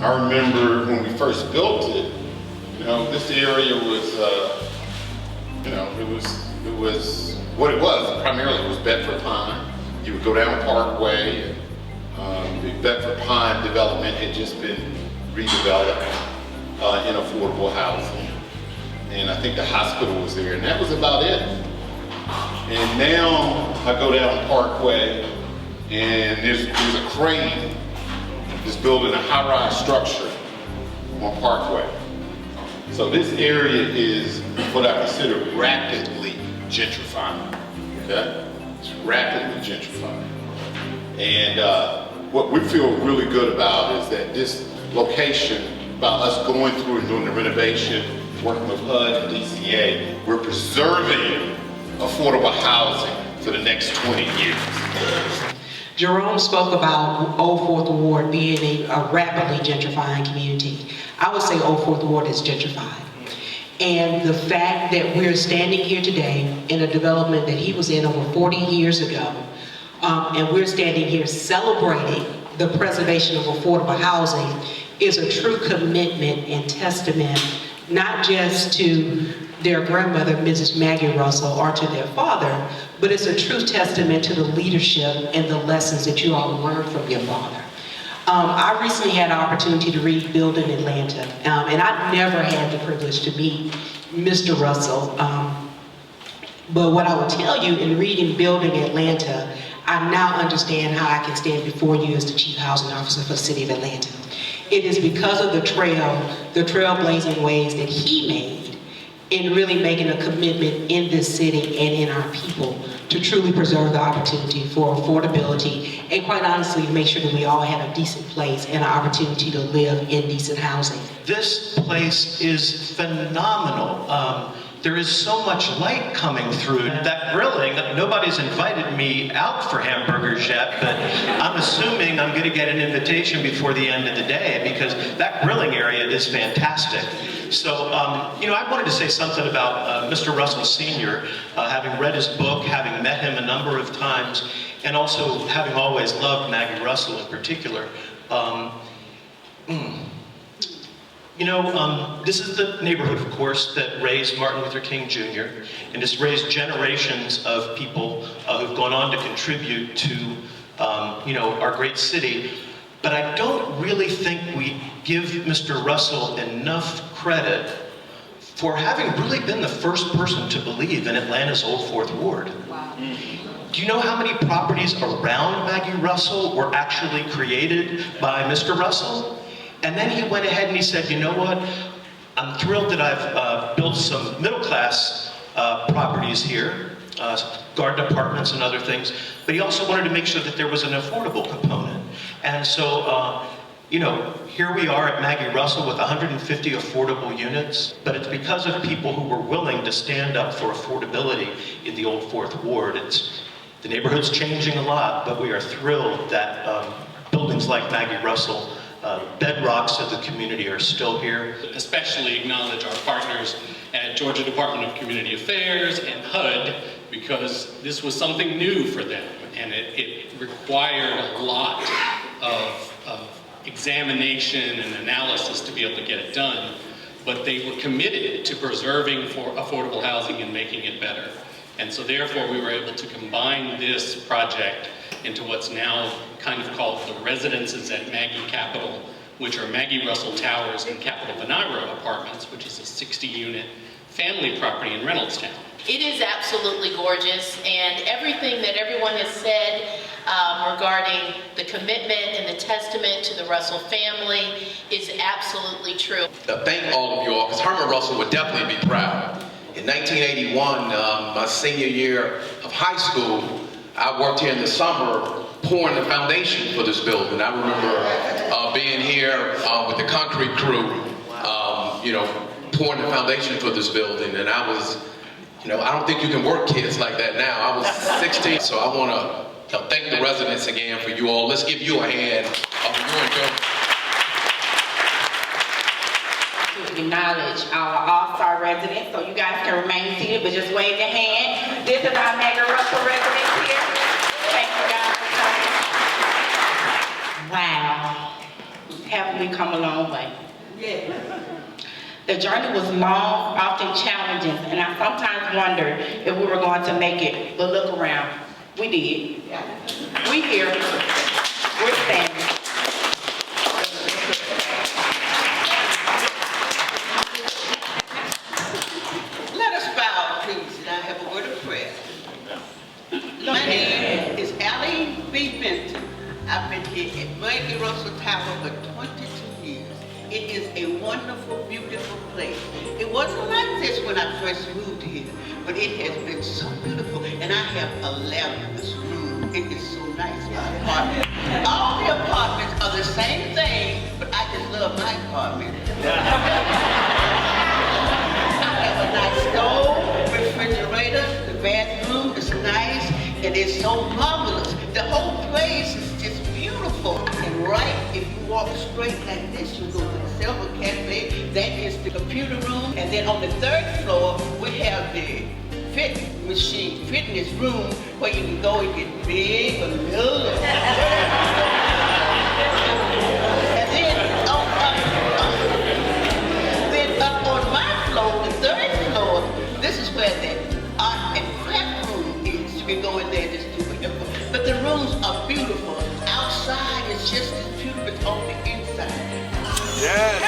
I remember when we first built it, this area was, it was what it was. Primarily it was Bedford Pine. You would go down Parkway, and the Bedford Pine development had just been redeveloped in affordable housing. And I think the hospital was there, and that was about it. And now I go down Parkway, and there's a crane that's building a high-rise structure on Parkway. So this area is what I consider rapidly gentrifying. Okay? It's rapidly gentrifying. And what we feel really good about is that this location, by us going through and doing the renovation, working with HUD and DCA, we're preserving affordable housing for the next 20 years. Jerome spoke about Old Fourth Ward being a rapidly gentrifying community. I would say Old Fourth Ward is gentrified. And the fact that we're standing here today in a development that he was in over 40 years ago, and we're standing here celebrating the preservation of affordable housing is a true commitment and testament, not just to their grandmother, Mrs. Maggie Russell, or to their father, but it's a true testament to the leadership and the lessons that you all learned from your father. I recently had an opportunity to read Building Atlanta, and I've never had the privilege to meet Mr. Russell, but what I will tell you in reading Building Atlanta, I now understand how I can stand before you as the Chief Housing Officer for the City of Atlanta. It is because of the trailblazing ways that he made in really making a commitment in this city and in our people to truly preserve the opportunity for affordability and, quite honestly, make sure that we all have a decent place and an opportunity to live in decent housing. This place is phenomenal. There is so much light coming through. That grilling, nobody's invited me out for hamburgers yet, but I'm assuming I'm going to get an invitation before the end of the day because that grilling area is fantastic. So, I wanted to say something about Mr. Russell Sr., having read his book, having met him a number of times, and also having always loved Maggie Russell in particular. This is the neighborhood, of course, that raised Martin Luther King Jr., and it's raised generations of people who've gone on to contribute to, our great city. But I don't really think we give Mr. Russell enough credit for having really been the first person to believe in Atlanta's Old Fourth Ward. Wow. Do you know how many properties around Maggie Russell were actually created by Mr. Russell? And then he went ahead and he said, you know what? I'm thrilled that I've built some middle-class properties here, garden apartments and other things, but he also wanted to make sure that there was an affordable component. And so, here we are at Maggie Russell with 150 affordable units, but it's because of people who were willing to stand up for affordability in the Old Fourth Ward. The neighborhood's changing a lot, but we are thrilled that buildings like Maggie Russell, bedrocks of the community, are still here. Especially acknowledge our partners at Georgia Department of Community Affairs and HUD, because this was something new for them, and it required a lot of examination and analysis to be able to get it done, but they were committed to preserving affordable housing and making it better. And so therefore we were able to combine this project into what's now kind of called the Residences at Maggie Capitol, which are Maggie Russell Towers and Capitol Veniro Apartments, which is a 60-unit family property in Reynoldstown. It is absolutely gorgeous, and everything that everyone has said regarding the commitment and the testament to the Russell family is absolutely true. Thank all of you all, because Herman Russell would definitely be proud. In 1981, my senior year of high school, I worked here in the summer pouring the foundation for this building. I remember being here with the concrete crew, pouring the foundation for this building, and I was, I don't think you can work kids like that now. I was 16, so I want to thank the residents again for you all. Let's give you a hand of your enjoyment. To acknowledge our all-star residents, so you guys can remain seated, but just wave your hand. This is our Maggie Russell residents here. Thank you guys for coming. Wow. Have we come a long way. The journey was long, often challenging, and I sometimes wonder if we were going to make it, but look around. We did. We here. We're standing. Let us bow, please, and I have a word of prayer. My name is Allie B. Benton. I've been here at Maggie Russell Tower for 22 years. It is a wonderful, beautiful place. It wasn't like this when I first moved here, but it has been so beautiful. And I have a lavendous room. It is so nice, my apartment. All the apartments are the same thing, but I just love my apartment. I have a nice stove, refrigerator, the bathroom is nice, and it's so marvelous. The whole place is just beautiful. And right, if you walk straight like this, you go to the Silver Cafe. That is the computer room. And then on the 3rd floor, we have the fitness room, where you can go and get big or little. And then up on my floor, the 3rd floor, this is where the art and craft room is. You can go in there and just do whatever. But the rooms are beautiful. Outside is just as beautiful as on the inside. Yes.